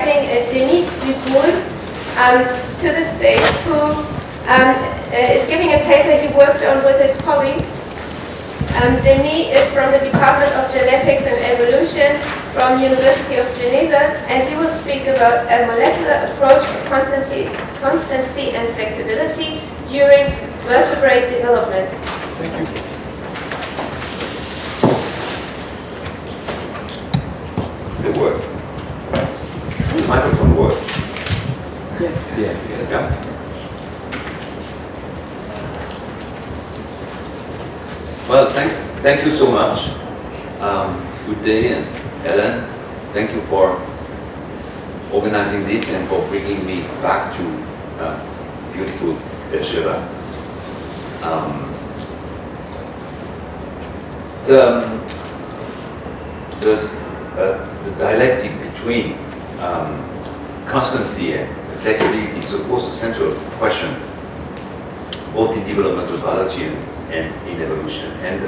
Denis Duboule to the stage, who is giving a paper he worked on with his colleagues. Denis is from the Department of Genetics and Evolution from University of Geneva, and he will speak about a molecular approach to constancy and flexibility during vertebrate development. Thank you. It worked. The microphone worked. Yes. Yes. Yeah. Well, thank you so much. Good day, and Ellen, thank you for organizing this and for bringing me back to beautiful Geneva. The dialectic between constancy and flexibility is, of course, a central question, both in developmental biology and in evolution. And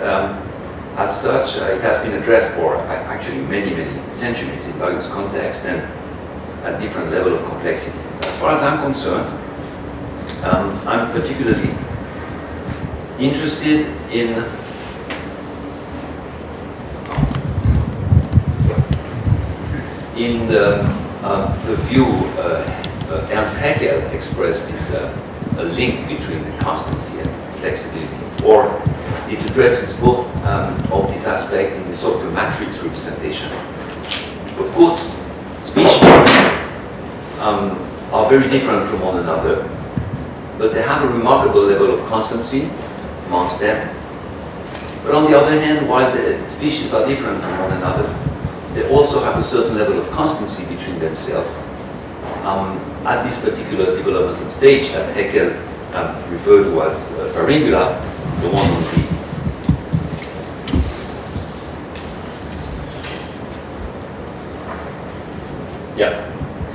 as such, it has been addressed for actually many centuries in various contexts and at different level of complexity. As far as I'm concerned, I'm particularly interested in the view Ernst Haeckel expressed is a link between the constancy and flexibility, or it addresses both of these aspects in this sort of a matrix representation. Of course, species are very different from one another, but they have a remarkable level of constancy amongst them. But on the other hand, while the species are different from one another, they also have a certain level of constancy between themselves at this particular developmental stage that Haeckel referred to as Paringula, the one on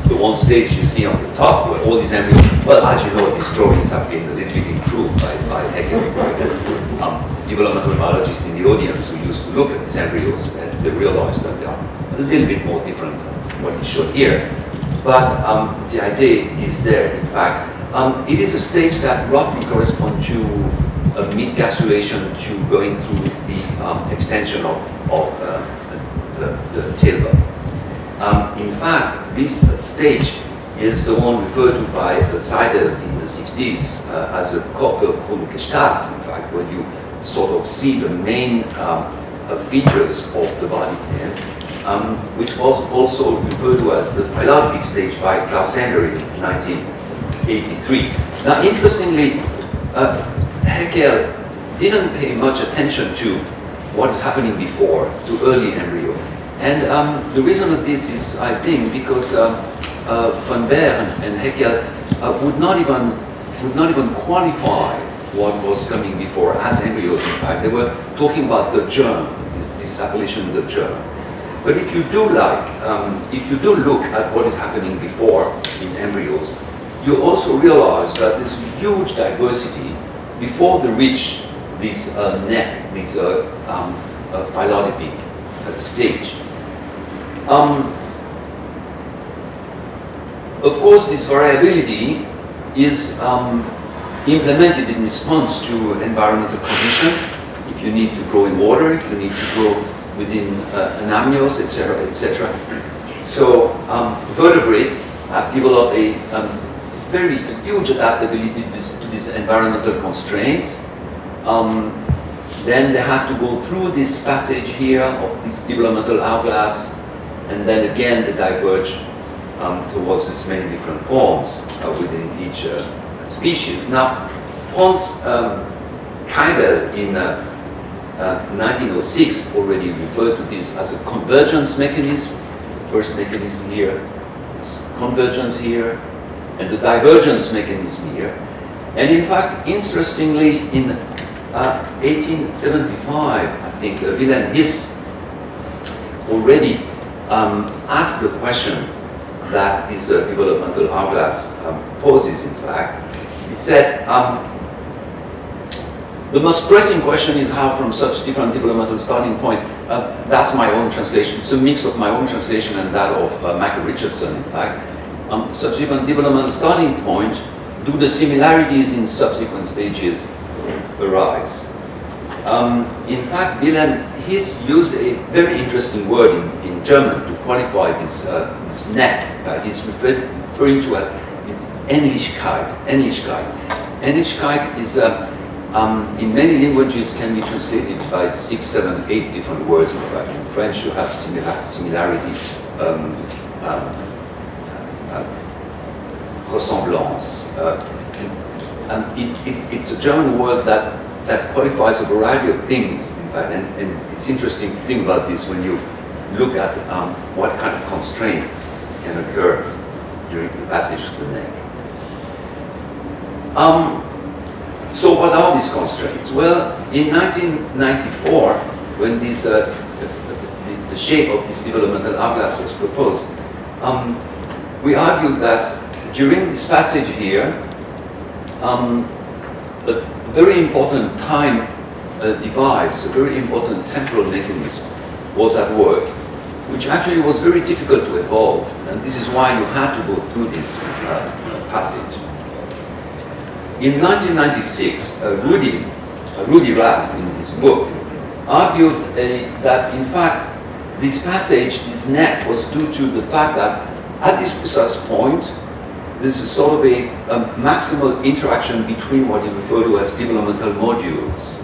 the one stage you see on the top where all these embryos, well, as you know, these drawings have been a little bit improved by Haeckel, developmental biologists in the audience who used to look at these embryos, and they realized that they are a little bit more different than what is shown here. But the idea is there, in fact. It is a stage that roughly corresponds to a mid-gastrulation to going through the extension of the tailbone. In fact, this stage is the one referred to by Seidel in the 60s as a Körpergrundgestalt, in fact, when you sort of see the main features of the body plan, which was also referred to as the phylotypic stage by Klaus Sander in 1983. Now, interestingly, Haeckel didn't pay much attention to what is happening before, to early embryo. And the reason of this is, I think, because Von Baer and Haeckel would not even qualify what was coming before as embryos. In fact, they were talking about the germ, this appellation, the germ. But if you do look at what is happening before in embryos, you also realize that there's huge diversity before they reach this neck, this phylotypic stage. Of course, this variability is implemented in response to environmental condition. If you need to grow in water, if you need to grow within an amnios, etc., etc. So vertebrates have developed a very huge adaptability to these environmental constraints. Then they have to go through this passage here of this developmental hourglass, and then again they diverge towards these many different forms within each species. Now, Franz Keibel in 1906 already referred to this as a convergence mechanism. The first mechanism here is convergence here, and the divergence mechanism here. And in fact, interestingly, in 1875, I think, Wilhelm His already asked the question that this developmental hourglass poses, in fact. He said, the most pressing question is how, from such different developmental starting point, that's my own translation. It's a mix of my own translation and that of Michael Richardson, in fact. Such even developmental starting point, do the similarities in subsequent stages arise? In fact, Wilhelm, he's used a very interesting word in German to qualify this neck. He's referring to as its Ähnlichkeit. Ähnlichkeit is, in many languages, can be translated by 6, 7, 8 different words. In fact, in French you have similarity, ressemblance, and it's a German word that qualifies a variety of things, in fact, and it's interesting to think about this when you look at what kind of constraints can occur during the passage of the neck. So what are these constraints? Well, in 1994, when this, the shape of this developmental hourglass was proposed, we argued that during this passage here, a very important time device, a very important temporal mechanism was at work, which actually was very difficult to evolve, and this is why you had to go through this passage. In 1996, Rudy Raff, in his book, argued that in fact this passage, this neck, was due to the fact that at this precise point, this is sort of a maximal interaction between what you refer to as developmental modules,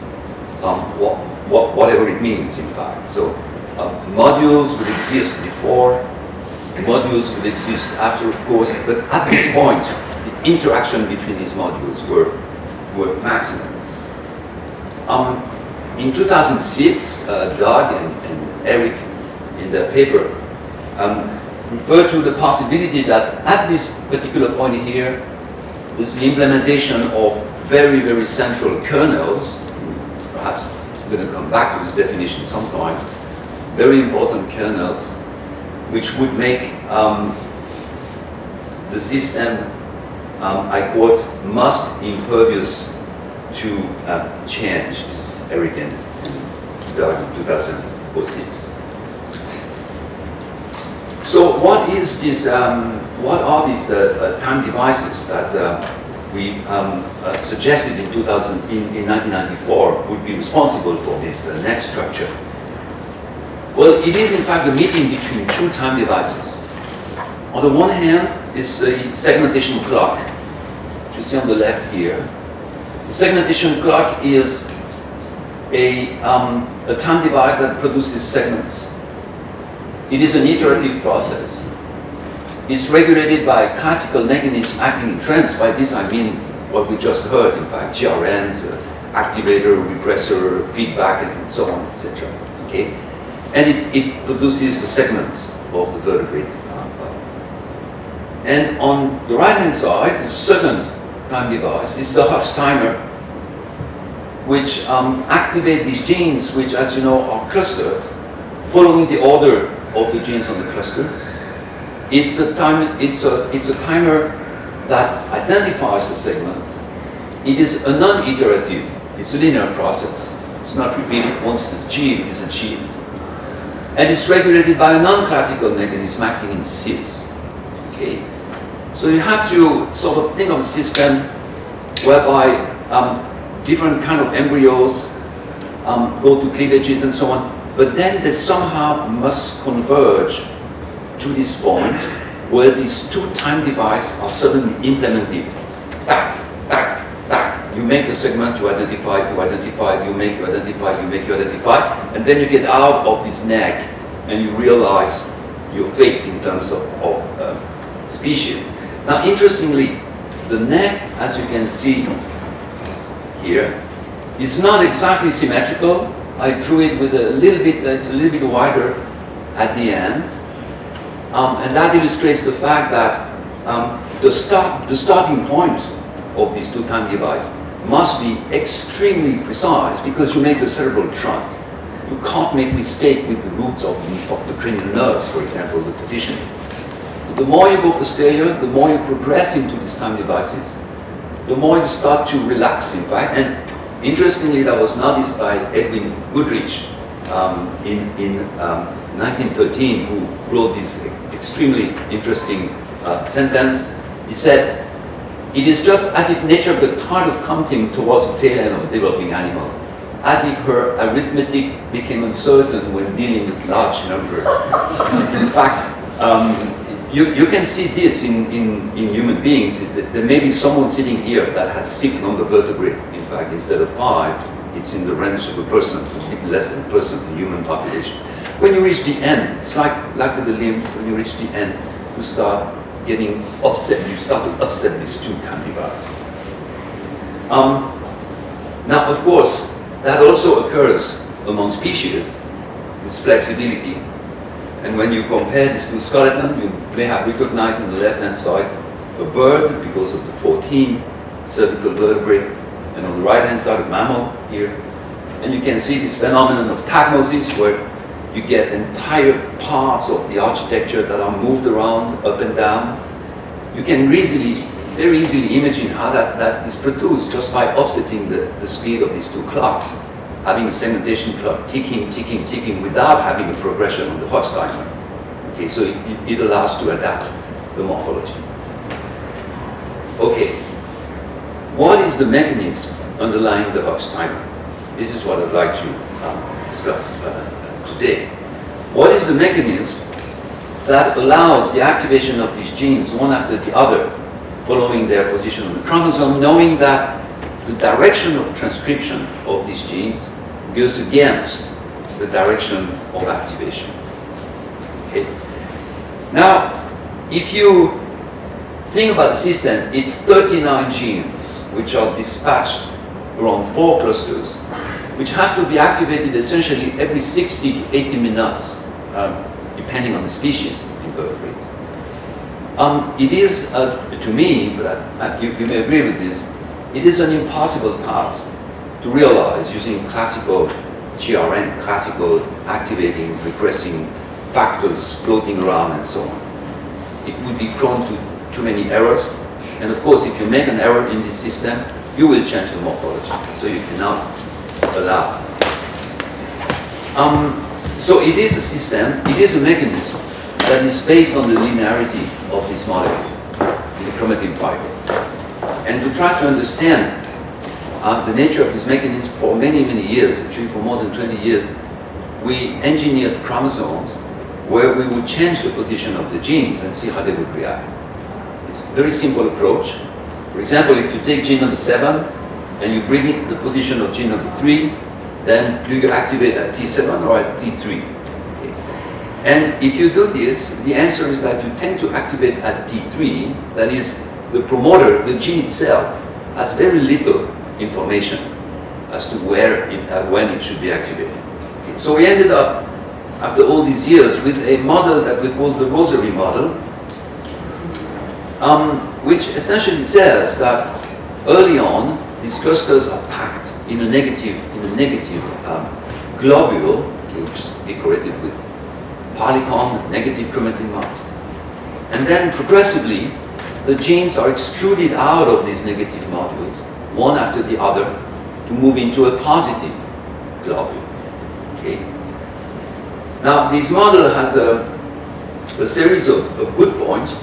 whatever it means, in fact. So modules would exist before, modules would exist after, of course, but at this point, the interaction between these modules were maximum. In 2006, Doug and Eric, in their paper, refer to the possibility that at this particular point here, there's the implementation of very, very central kernels. Perhaps I'm going to come back to this definition sometimes. Very important kernels, which would make the system, I quote, must impervious to change. This is Eric and Doug in 2006. So what is this? What are these time devices that we suggested in 1994 would be responsible for this neck structure? Well, it is in fact the meeting between two time devices. On the one hand is the segmentation clock, which you see on the left here. The segmentation clock is a time device that produces segments. It is an iterative process. It's regulated by classical mechanisms acting in trends. By this I mean what we just heard, in fact, GRNs, activator, repressor, feedback, and so on, etc. Okay? And it produces the segments of the vertebrate. And on the right-hand side is the second time device. It's the Hox timer, which activate these genes, which, as you know, are clustered, following the order of the genes on the cluster. It's a timer that identifies the segment. It is a non-iterative, it's a linear process. It's not repeated once the G is achieved. And it's regulated by a non-classical mechanism acting in cis. Okay? So you have to sort of think of a system whereby different kind of embryos go to cleavages and so on, but then they somehow must converge to this point where these two time devices are suddenly implemented. Tack, tack, tack. You make a segment, you identify, you make, you identify, you make, you identify, and then you get out of this neck and you realize your fate in terms of species. Now, interestingly, the neck, as you can see here, is not exactly symmetrical. I drew it with a little bit, it's a little bit wider at the end. And that illustrates the fact that the starting point of these two time devices must be extremely precise because you make a cerebral trunk. You can't make mistake with the roots of the cranial nerves, for example, the position. The more you go posterior, the more you progress into these time devices, the more you start to relax, in fact. And interestingly, that was noticed by Edwin Goodrich in 1913 who wrote this extremely interesting sentence. He said, "It is just as if nature got tired of counting towards the tail end of a developing animal, as if her arithmetic became uncertain when dealing with large numbers." In fact, you can see this in human beings. There may be someone sitting here that has 6 number vertebrae. In fact, instead of 5, it's in the range of a person, a bit less than a person in the human population. When you reach the end, it's like with the limbs, when you reach the end, you start getting offset, you start to offset these 2 tiny bars. Now, of course, that also occurs among species, this flexibility. And when you compare this to skeleton, you may have recognized on the left-hand side a bird because of the 14 cervical vertebrae, and on the right-hand side a mammal here. And you can see this phenomenon of tagmosis, where you get entire parts of the architecture that are moved around up and down. You can very easily imagine how that is produced just by offsetting the speed of these 2 clocks, having a segmentation clock ticking, ticking, ticking without having a progression on the Hox timer. Okay, so it allows to adapt the morphology. Okay, what is the mechanism underlying the Hox timer? This is what I'd like to discuss today. What is the mechanism that allows the activation of these genes one after the other, following their position on the chromosome, knowing that the direction of transcription of these genes goes against the direction of activation? Okay. Now, if you think about the system, it's 39 genes which are dispatched around 4 clusters, which have to be activated essentially every 60 to 80 minutes, depending on the species in vertebrates. It is, to me, but you may agree with this, it is an impossible task to realize using classical GRN, classical activating, repressing factors floating around and so on. It would be prone to too many errors, and of course if you make an error in this system, you will change the morphology, so you cannot allow this. So it is a system, it is a mechanism that is based on the linearity of this molecule, the chromatin fiber. And to try to understand the nature of this mechanism for many, many years, actually for more than 20 years, we engineered chromosomes where we would change the position of the genes and see how they would react. It's a very simple approach. For example, if you take gene number 7 and you bring it to the position of gene number 3, then do you activate at T7 or at T3? Okay. And if you do this, the answer is that you tend to activate at T3, that is, the promoter, the gene itself, has very little information as to where, when it should be activated. Okay. So we ended up, after all these years, with a model that we call the rosary model, which essentially says that early on, these clusters are packed in a negative globule, okay, which is decorated with polygon, negative chromatin marks. And then progressively, the genes are extruded out of these negative modules, one after the other, to move into a positive globule. Okay. Now, this model has a series of good points.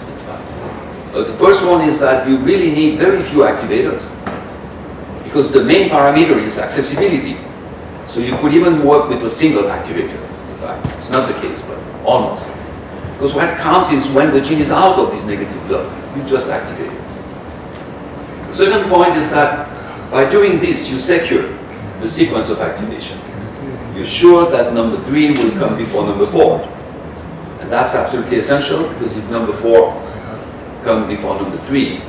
The first one is that you really need very few activators, because the main parameter is accessibility. So you could even work with a single activator. In fact, it's not the case, but almost. Because what counts is when the gene is out of this negative globule, you just activate it. The second point is that by doing this, you secure the sequence of activation. You're sure that number 3 will come before number 4. And that's absolutely essential, because if number 4 comes before number 3,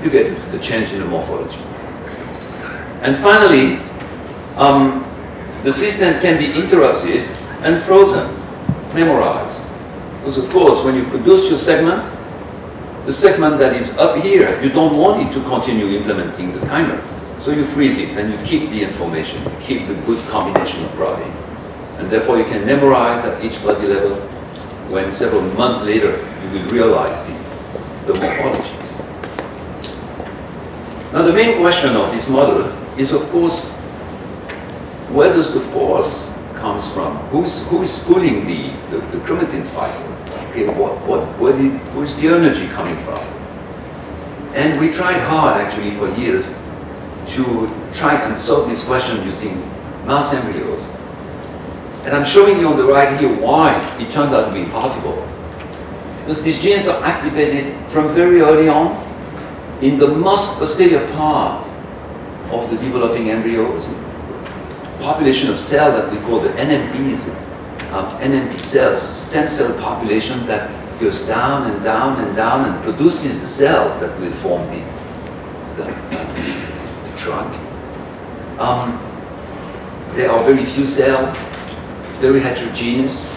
you get the change in the morphology. And finally, the system can be interrupted and frozen, memorized. Because of course, when you produce your segment, the segment that is up here, you don't want it to continue implementing the timer. So you freeze it and you keep the information, you keep the good combination of protein. And therefore you can memorize at each body level, when several months later you will realize the morphologies. Now the main question of this model is, of course, where does the force comes from? Who is pulling the chromatin fiber? Okay, where's the energy coming from? And we tried hard, actually, for years to try and solve this question using mouse embryos. And I'm showing you on the right here why it turned out to be impossible. Because these genes are activated from very early on in the most posterior part of the developing embryos, population of cells that we call the NMPs, NMP cells, stem cell population that goes down and down and down and produces the cells that will form the trunk. There are very few cells, very heterogeneous,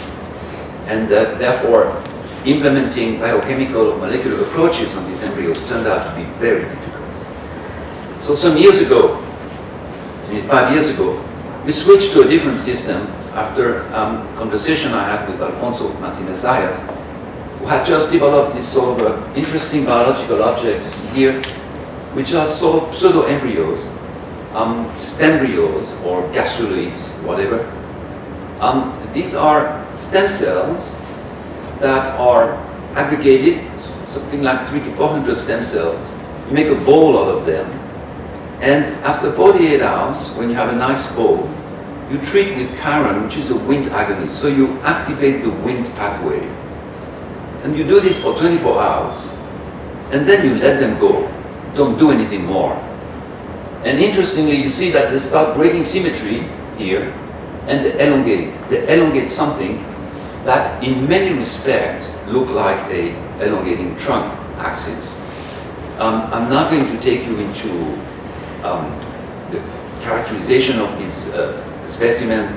and therefore implementing biochemical or molecular approaches on these embryos turned out to be very difficult. So some years ago, 5 years ago, we switched to a different system after a conversation I had with Alfonso Martinez-Zayas, who had just developed this sort of interesting biological object you see here, which are sort of pseudo-embryos, stembryoes or gastruloids, whatever. These are stem cells that are aggregated, something like 300 to 400 stem cells. You make a bowl out of them, and after 48 hours, when you have a nice bowl, you treat with chiron, which is a Wnt agonist. So you activate the Wnt pathway. And you do this for 24 hours. And then you let them go. Don't do anything more. And interestingly, you see that they start breaking symmetry here, and they elongate. They elongate something that in many respects look like a elongating trunk axis. I'm not going to take you into the characterization of this specimen,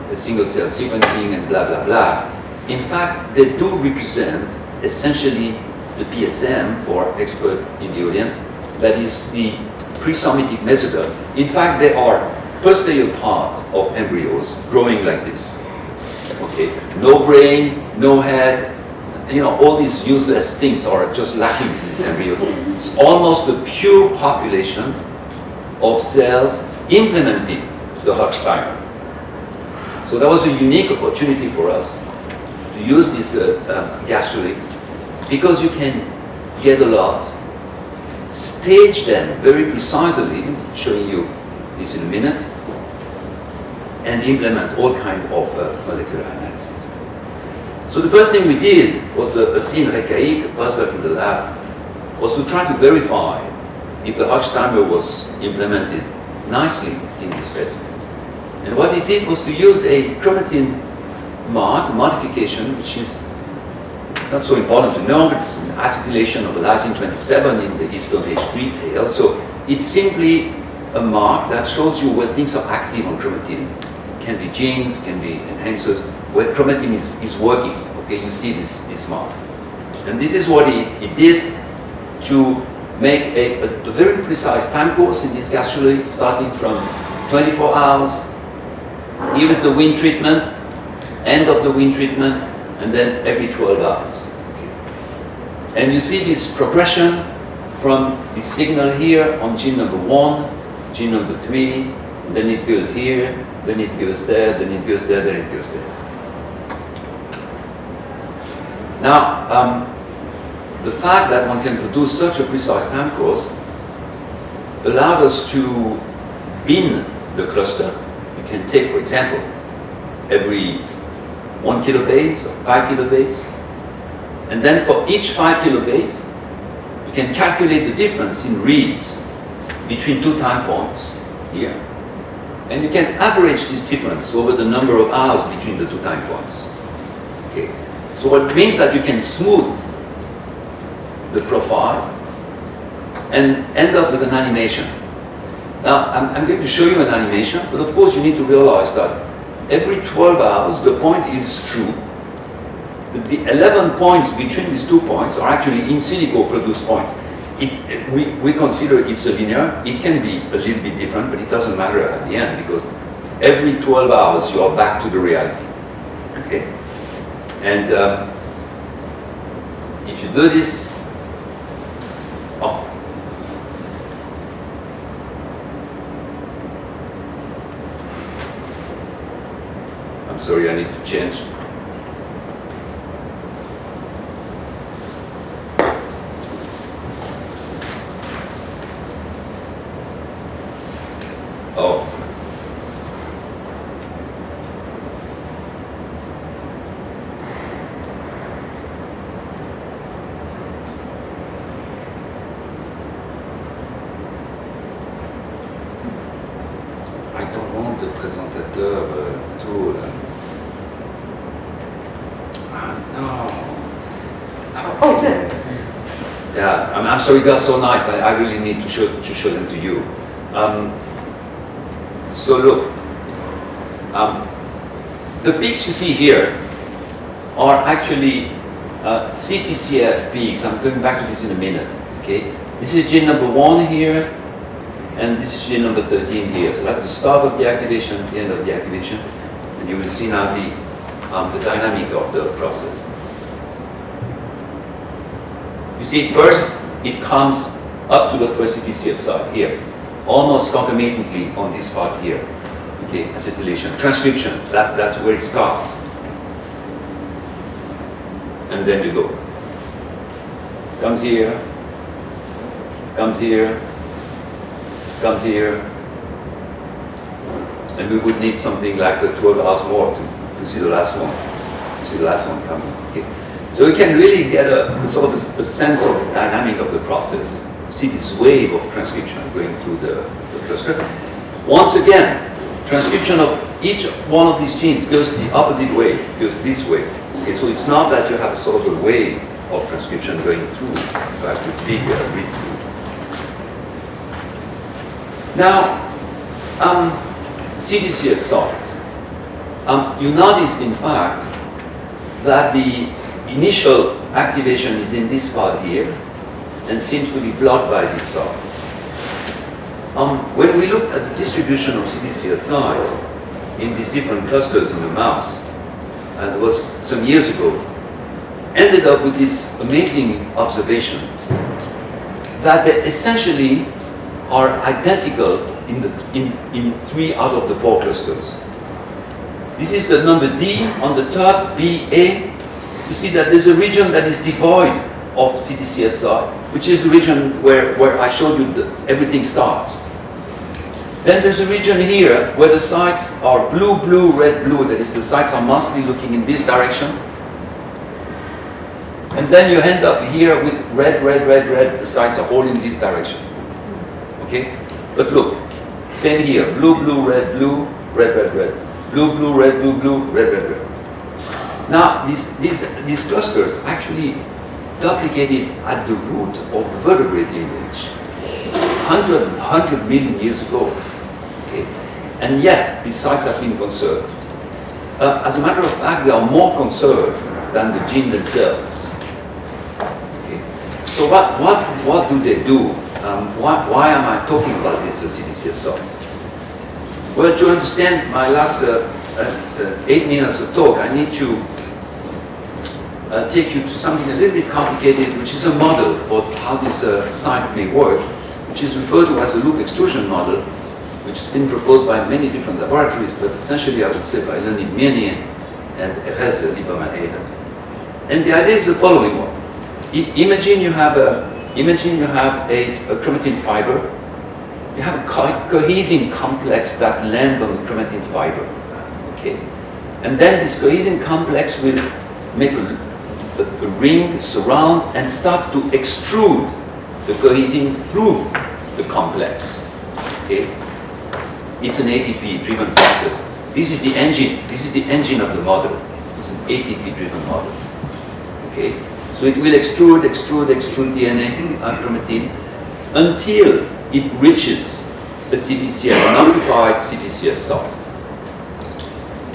the single cell sequencing and blah, blah, blah. In fact, they do represent essentially the PSM for expert in the audience, that is the pre-somatic mesoderm. In fact, they are posterior part of embryos growing like this. Okay, no brain, no head, you know, all these useless things are just lacking in these embryos. It's almost a pure population of cells implementing the Hochsteimer. So that was a unique opportunity for us to use this gastrolids, because you can get a lot, stage them very precisely, showing you this in a minute, and implement all kind of molecular analysis. So the first thing we did was a scene Recaïque, a postdoc in the lab, was to try to verify if the Hochsteimer was implemented nicely in these specimens. And what he did was to use a chromatin mark, modification, which is not so important to know, but it's an acetylation of lysine 27 in the histone H3 tail. So it's simply a mark that shows you where things are active on chromatin. Can be genes, can be enhancers, where chromatin is working. Okay, you see this mark. And this is what he did to make a very precise time course in this gastroloid, starting from 24 hours. Here is the Wnt treatment, end of the Wnt treatment, and then every 12 hours. Okay. And you see this progression from the signal here on gene number 1, gene number 3, and then it goes here, then it goes there, then it goes there, then it goes there. Now, the fact that one can produce such a precise time course allowed us to bin the cluster. You can take, for example, every 1 kilobase or 5 kilobase, and then for each 5 kilobase, you can calculate the difference in reads between 2 time points here, and you can average this difference over the number of hours between the 2 time points. Okay, so what means that you can smooth the profile and end up with an animation. Now, I'm going to show you an animation, but of course you need to realize that every 12 hours the point is true. The 11 points between these 2 points are actually in silico produced points. We consider it's a linear. It can be a little bit different, but it doesn't matter at the end, because every 12 hours you are back to the reality. Okay? And if you do this, sorry, I need to change. Oh. I don't want the présentateur to... no. Oh, there. Yeah, I'm sorry, they're so nice. I really need to show them to you. So look, the peaks you see here are actually CTCF peaks. I'm coming back to this in a minute. Okay, this is gene number 1 here, and this is gene number 13 here. So that's the start of the activation, the end of the activation, and you will see now the dynamic of the process. You see, first it comes up to the first CTCF site here, almost concomitantly on this part here. Okay, acetylation, transcription, that's where it starts. And then you go. Comes here, comes here, comes here. And we would need something like 12 hours more to see the last one, coming. Okay. So we can really get a sort of a sense of the dynamic of the process. See this wave of transcription going through the cluster. Once again, transcription of each one of these genes goes the opposite way, goes this way. Okay, so it's not that you have a sort of a wave of transcription going through, you have to read through. Now, CTCF sites. You noticed, in fact, that the initial activation is in this part here, and seems to be blocked by this side. When we looked at the distribution of CTCF sites in these different clusters in the mouse, and it was some years ago, ended up with this amazing observation that they essentially are identical in 3 out of the 4 clusters. This is the number D on the top, B, A. You see that there's a region that is devoid of CTCF site, which is the region where I showed you that everything starts. Then there's a region here where the sites are blue, blue, red, blue. That is, the sites are mostly looking in this direction. And then you end up here with red, red, red, red. The sites are all in this direction. Okay? But look, same here. Blue, blue, red, blue, red, red, red. Blue, blue, red, blue, blue, red, red, red. Now, these clusters actually duplicated at the root of the vertebrate lineage 100 million years ago. Okay? And yet, these sites have been conserved. As a matter of fact, they are more conserved than the gene themselves. Okay? So what do they do? Why am I talking about this CTCF sites? Well, to understand my last 8 minutes of talk, I need to take you to something a little bit complicated, which is a model for how this site may work, which is referred to as the loop extrusion model, which has been proposed by many different laboratories, but essentially I would say by Leonid Mirny and Erez Lieberman-Hayden. And the idea is the following one. Imagine you have a chromatin fiber. You have a cohesin complex that lands on the chromatin fiber. Okay? And then this cohesin complex will make a ring, surround, and start to extrude the cohesin through the complex. Okay? It's an ATP-driven process. This is the engine. This is the engine of the model. It's an ATP-driven model. Okay? So it will extrude DNA and chromatin until it reaches a CTCF, an occupied CTCF site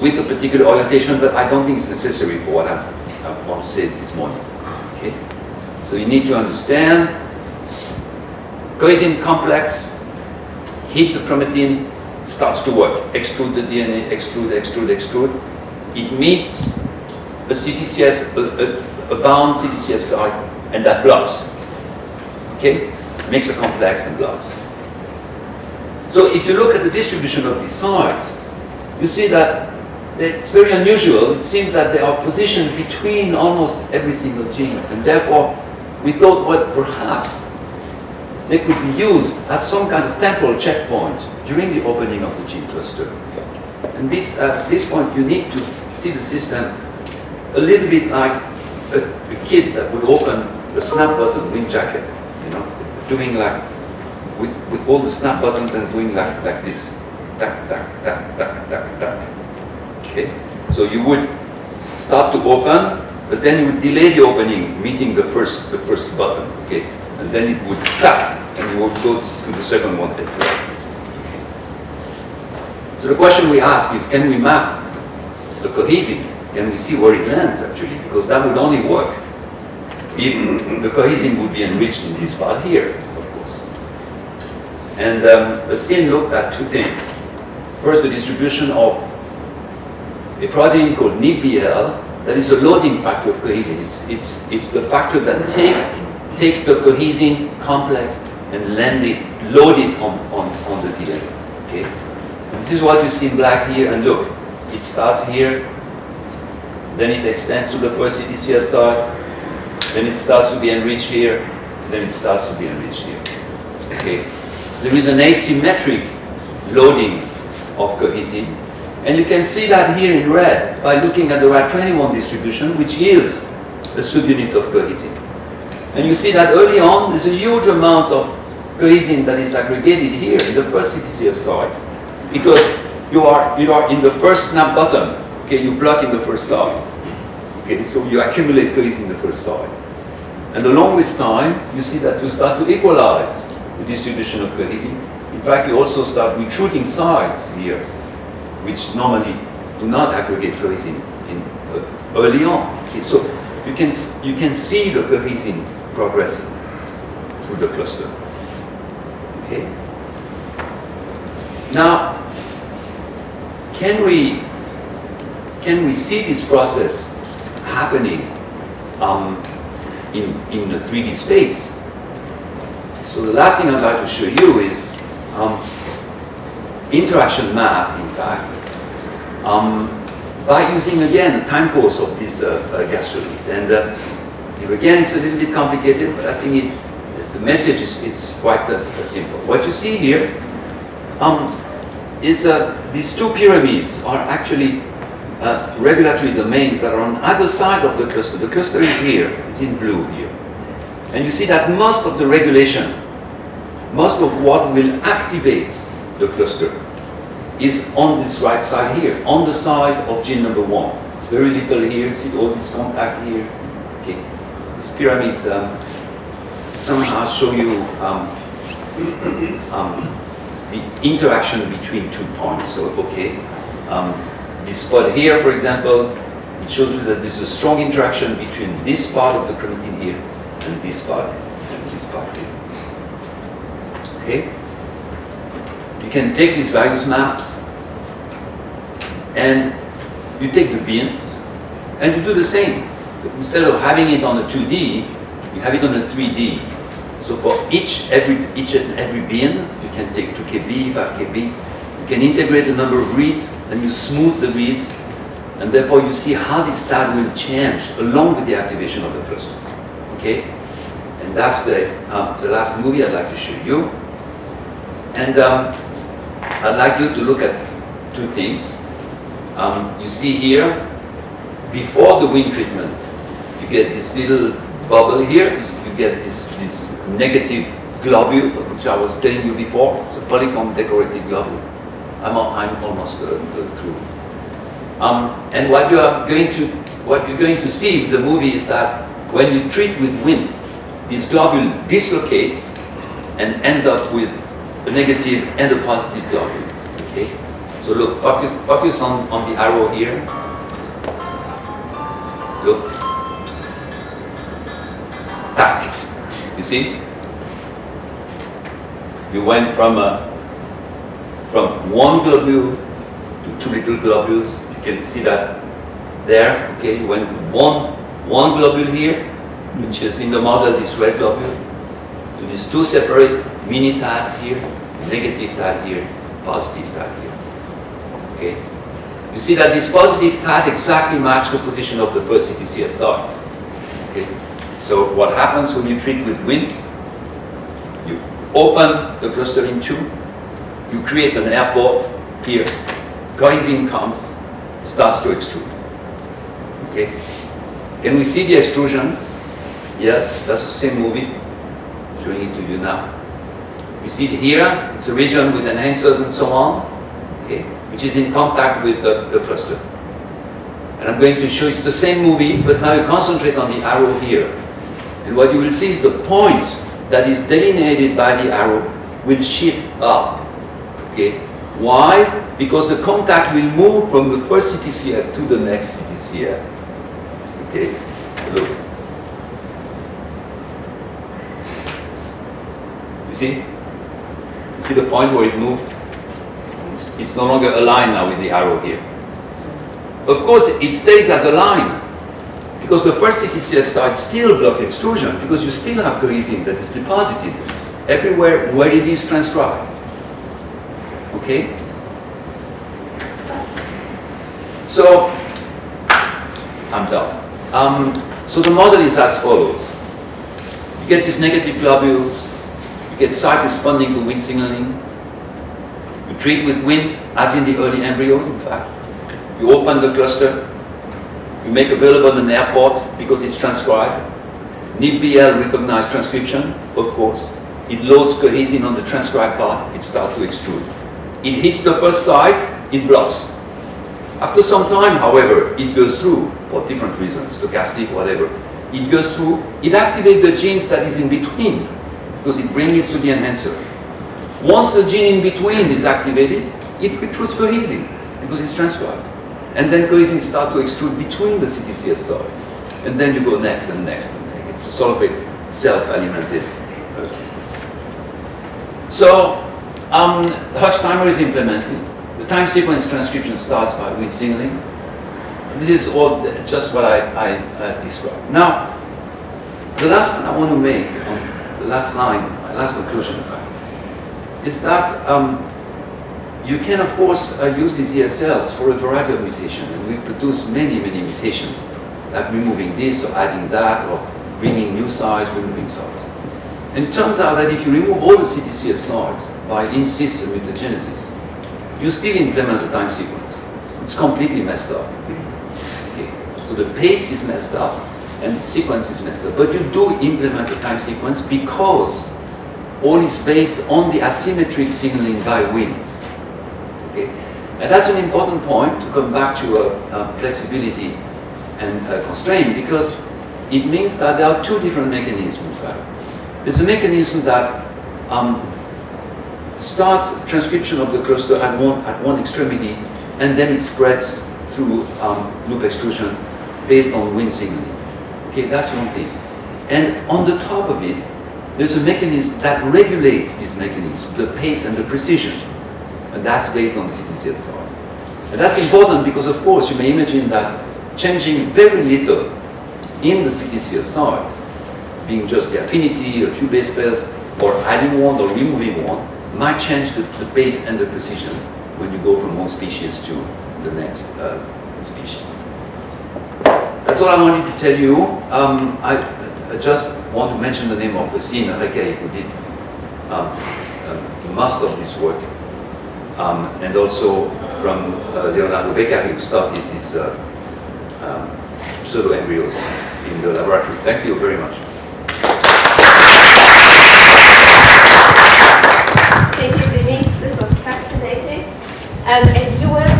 with a particular orientation, but I don't think it's necessary for what I want to say this morning. Okay? So you need to understand cohesin complex, hit the chromatin, starts to work. Extrude the DNA, extrude. It meets a CTCF, a bound CTCF site, and that blocks. Okay? Makes a complex and blocks. So if you look at the distribution of these sites, you see that it's very unusual. It seems that they are positioned between almost every single gene, and therefore we thought, well, perhaps they could be used as some kind of temporal checkpoint during the opening of the gene cluster. And this, at this point, you need to see the system a little bit like a kid that would open a snap button wind jacket, you know, doing like, with all the snap buttons and doing like this, tack, tack, tack, tack, tack, tack. Okay? So you would start to open, but then you would delay the opening, meeting the first button, okay? And then it would tap, and you would go to the second one, etc. So the question we ask is, can we map the cohesin? Can we see where it lands, actually? Because that would only work if the cohesin would be enriched in this part here, of course. And the scene looked at two things. First, the distribution of a protein called NIBL, that is a loading factor of cohesin. It's the factor that takes the cohesin complex and load it on the DNA. Okay? And this is what you see in black here, and look, it starts here, then it extends to the first CTCF site, then it starts to be enriched here, then it starts to be enriched here. Okay? There is an asymmetric loading of cohesin, and you can see that here in red by looking at the RAD21 distribution, which yields a subunit of cohesin. And you see that early on, there's a huge amount of cohesin that is aggregated here in the first CTCF site, because you are in the first snap button. Okay, you block in the first site. Okay, so you accumulate cohesin in the first site. And along with time, you see that you start to equalize the distribution of cohesin. In fact, you also start recruiting sites here, which normally do not aggregate cohesin early on. Okay, so you can see the cohesin progressing through the cluster. Okay. Now, can we see this process happening in the 3D space? So the last thing I'd like to show you is interaction map, in fact, by using again the Timecourse of this gastrolith. And again, it's a little bit complicated, but I think the message is quite simple. What you see here is these two pyramids are actually regulatory domains that are on either side of the cluster. The cluster is here, it's in blue here. And you see that most of the regulation, most of what will activate the cluster is on this right side here, on the side of gene number 1. It's very little here, you see all this contact here. Okay. These pyramids somehow show you the interaction between 2 points. So, okay, this spot here, for example, it shows you that there's a strong interaction between this part of the chromatin here and this part here. Okay? You can take these various maps and you take the bins and you do the same. But instead of having it on a 2D, you have it on a 3D. So for each and every bin, you can take 2 kb, 5 kb. You can integrate the number of reads, and you smooth the reads, and therefore you see how this stat will change along with the activation of the cluster. Okay, and that's the last movie I'd like to show you. And I'd like you to look at 2 things. You see here, before the wind treatment, you get this little bubble here. You get this negative globule, which I was telling you before. It's a polycomb decorated globule. I'm almost through. And what you're going to see with the movie is that when you treat with wind, this globule dislocates and end up with a negative and a positive globule. Okay. So look, focus on the arrow here. Look. Tack. You see? You went from one globule to 2 little globules. You can see that there. Okay, you went from one globule here, which is in the model this red globule, to these 2 separate mini tags here, negative tag here, positive tag here. Okay, you see that this positive TAT exactly matches the position of the first CTCF site. Okay? So what happens when you treat with wind? You open the cluster in two, you create an airport here, Cohesin comes, starts to extrude. Okay? Can we see the extrusion? Yes, that's the same movie. Showing it to you now. You see it here, it's a region with enhancers and so on, okay, which is in contact with the cluster. And I'm going to show it's the same movie, but now you concentrate on the arrow here. And what you will see is the point that is delineated by the arrow will shift up. Okay? Why? Because the contact will move from the first CTCF to the next CTCF. Okay? Look. You see? You see the point where it moved? It's no longer aligned now with the arrow here. Of course, it stays as a line because the first CTCF site still block extrusion because you still have cohesin that is deposited everywhere where it is transcribed. Okay? So, I'm done. So the model is as follows. You get these negative globules, you get site responding to wind signaling, you treat with wind as in the early embryos, in fact. You open the cluster, you make available an airport because it's transcribed. NIPBL recognized transcription, of course. It loads cohesin on the transcribed part, it starts to extrude. It hits the first site, it blocks. After some time, however, it goes through, for different reasons, stochastic, whatever. It goes through, it activates the genes that is in between, because it brings it to the enhancer. Once the gene in between is activated, it recruits cohesin, because it's transcribed. And then cohesin starts to extrude between the CTCF sites. And then you go next and next and next. It's a sort of a self-alimented system. So, Huck's timer is implemented. The time sequence transcription starts by wind signaling. This is all just what I described. Now, the last point I want to make, on the last line, my last conclusion, in fact, is that you can, of course, use these ESLs for a variety of mutations, and we've produced many, many mutations, like removing this or adding that, or bringing new sites, removing sites. And it turns out that if you remove all the CTCF sites by in-cis mutagenesis, you still implement the time sequence. It's completely messed up. Okay. So the pace is messed up, and the sequence is messed up. But you do implement the time sequence because all is based on the asymmetric signaling by wind. Okay. And that's an important point to come back to flexibility and constraint, because it means that there are two different mechanisms, in fact. There's a mechanism that starts transcription of the cluster at one extremity, and then it spreads through loop extrusion based on wind signaling. Okay, that's one thing. And on the top of it, there's a mechanism that regulates this mechanism, the pace and the precision. And that's based on the CTCF side. And that's important because, of course, you may imagine that changing very little in the CTCF side, being just the affinity, a few base pairs, or adding one or removing one, might change the pace and the precision when you go from one species to the next species. That's all I wanted to tell you. I just want to mention the name of Cohesin Requet, who did most of this work, and also from Leonardo Beccari, who started these pseudo-embryos in the laboratory. Thank you very much. Thank you, Denis. This was fascinating. And you were,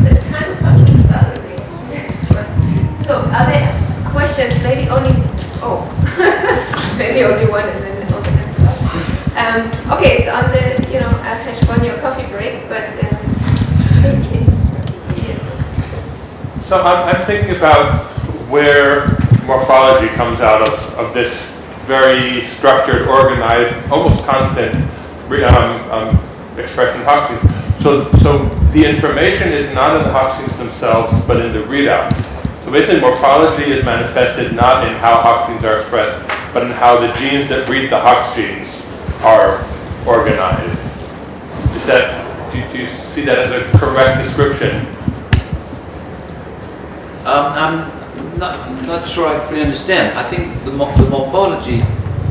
the time is actually suddenly. So, are there questions? Maybe only, maybe only one, and then on the next one. Okay, it's on the, on your coffee break, but yes. So I'm thinking about where morphology comes out of this very structured, organized, almost constant expression of Hoxings. So the information is not in the Hoxings themselves, but in the readout. So basically morphology is manifested not in how Hoxings are expressed, but in how the genes that read the Hox genes are organized. Do you see that as a correct description I'm not sure I fully understand. I think the morphology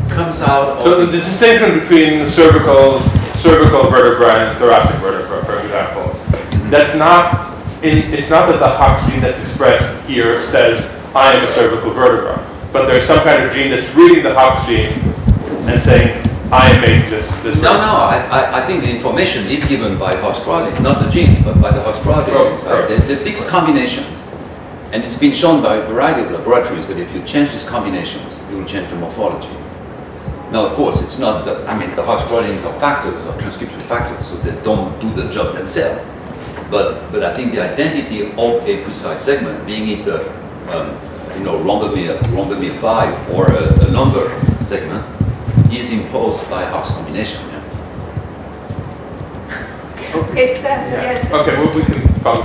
comes out of... So the distinction between cervical vertebra and thoracic vertebra, for example, that's not, it's not that the Hox gene that's expressed here says, I am a cervical vertebra, but there's some kind of gene that's reading the Hox gene and saying, I am making this No, I think the information is given by Hox protein, not the gene, but by the Hox protein. The fixed combinations. And it's been shown by a variety of laboratories that if you change these combinations, you will change the morphology. Now, of course, it's not the, I mean, the Hox proteins are factors, are transcription factors, so they don't do the job themselves. But I think the identity of a precise segment, being it a rhombomer 5 or a longer segment, is imposed by Hox combination. Is that, yes. Okay, well, we can follow.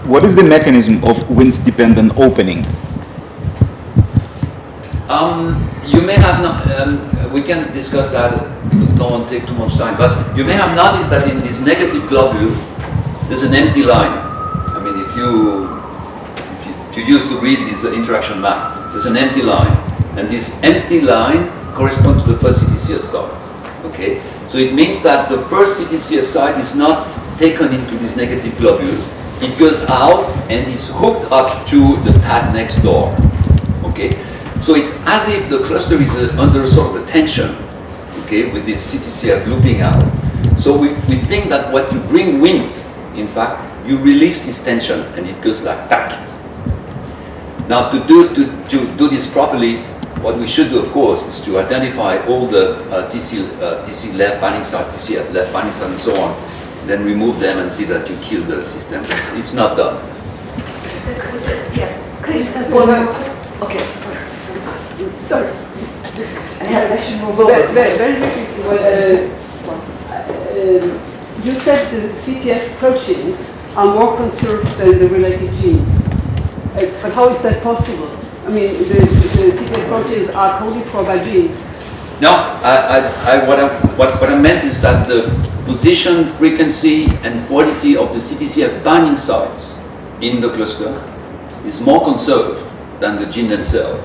What is the mechanism of wind-dependent opening? You may have not, we can discuss that, don't take too much time, but you may have noticed that in this negative globule, there's an empty line. I mean, if you used to read this interaction map, there's an empty line, and this empty line corresponds to the first CTCF sites, okay? So it means that the first CTCF site is not taken into these negative globules, it goes out and is hooked up to the pad next door, okay? So it's as if the cluster is under sort of a tension, okay, with this CTCF looping out. So we think that what you bring wind, in fact, you release this tension and it goes like tack. Now to do this properly, what we should do, of course, is to identify all the TC left binding site, TC left binding site, and so on, then remove them and see that you kill the system. It's not done. Yeah. Could you say Okay. Sorry. I had a question move over. Very quickly, you said the CTF proteins are more conserved than the related genes. But how is that possible? I mean, the CTF proteins are coded for by genes. No, what I meant is that the position, frequency, and quality of the CTCF binding sites in the cluster is more conserved than the gene themselves.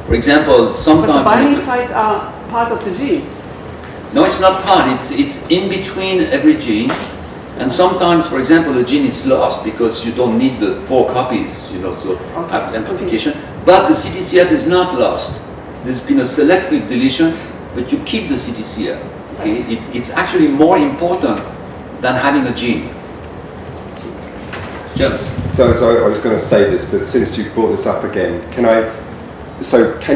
For example, sometimes... But the binding sites are part of the gene. No, it's not part. It's in between every gene. And sometimes, for example, a gene is lost because you don't need the 4 copies, you know, so amplification. Okay. But the CTCF is not lost. There's been a selective deletion, but you keep the CTCF. Okay? It's actually more important than having a gene. James? So I was going to say this, but since you brought this up again, can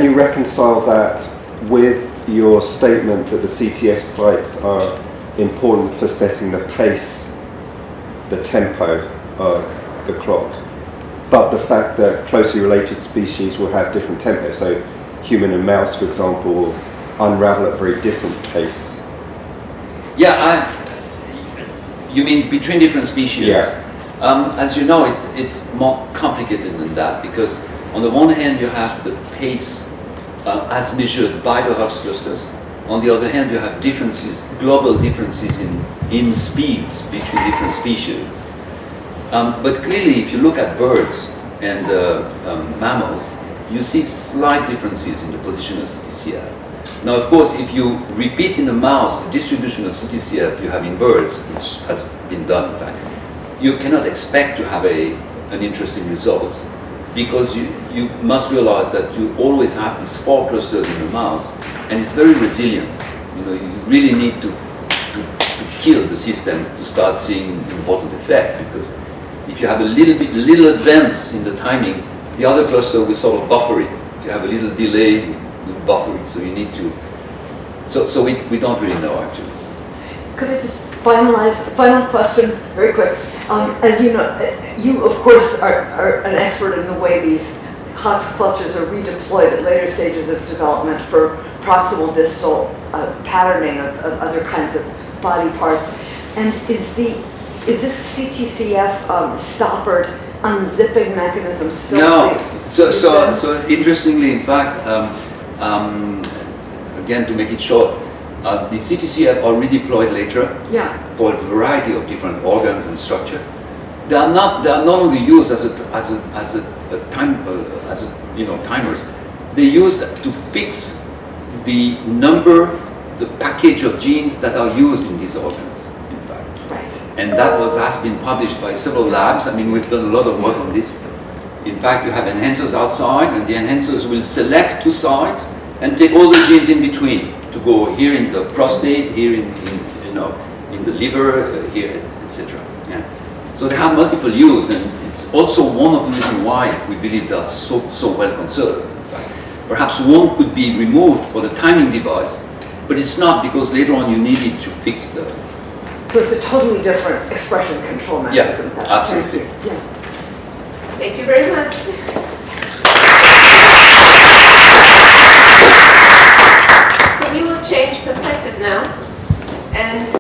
you reconcile that with your statement that the CTF sites are important for setting the pace, the tempo of the clock, but the fact that closely related species will have different tempos, so human and mouse, for example, will unravel at a very different pace? Yeah, you mean between different species? Yeah. As you know, it's more complicated than that, because on the one hand you have the pace as measured by the Hox clusters. On the other hand, you have differences, global differences in speeds between different species. But clearly, if you look at birds and mammals, you see slight differences in the position of CTCF. Now, of course, if you repeat in the mouse the distribution of CTCF you have in birds, which has been done, in fact, you cannot expect to have an interesting result, because you must realize that you always have these 4 clusters in the mouse, and it's very resilient. You know, you really need to kill the system to start seeing important effect, because if you have a little advance in the timing, the other cluster will sort of buffer it. If you have a little delay, it will buffer it. So you need to. So we don't really know, actually. Could I just finalize the final question very quick? As you know, you of course are an expert in the way these Hox clusters are redeployed at later stages of development for proximal distal patterning of other kinds of body parts. And is this CTCF stoppered unzipping mechanism still? No. So interestingly, in fact, again, to make it short, the CTCF are redeployed later for a variety of different organs and structure. They are not only used as timers. They're used to fix the number, the package of genes that are used in these organs, in fact. Right. And that has been published by several labs. I mean, we've done a lot of work on this. In fact, you have enhancers outside, and the enhancers will select two sides and take all the genes in between to go here in the prostate, here in the liver, here, etc. Yeah. So they have multiple use, and it's also one of the reasons why we believe they are so well conserved. In fact, perhaps one could be removed for the timing device, but it's not, because later on you need it to fix the. So it's a totally different expression control mechanism. Yes, absolutely. Thank you. Yeah. Thank you very much. So we will change perspective now, and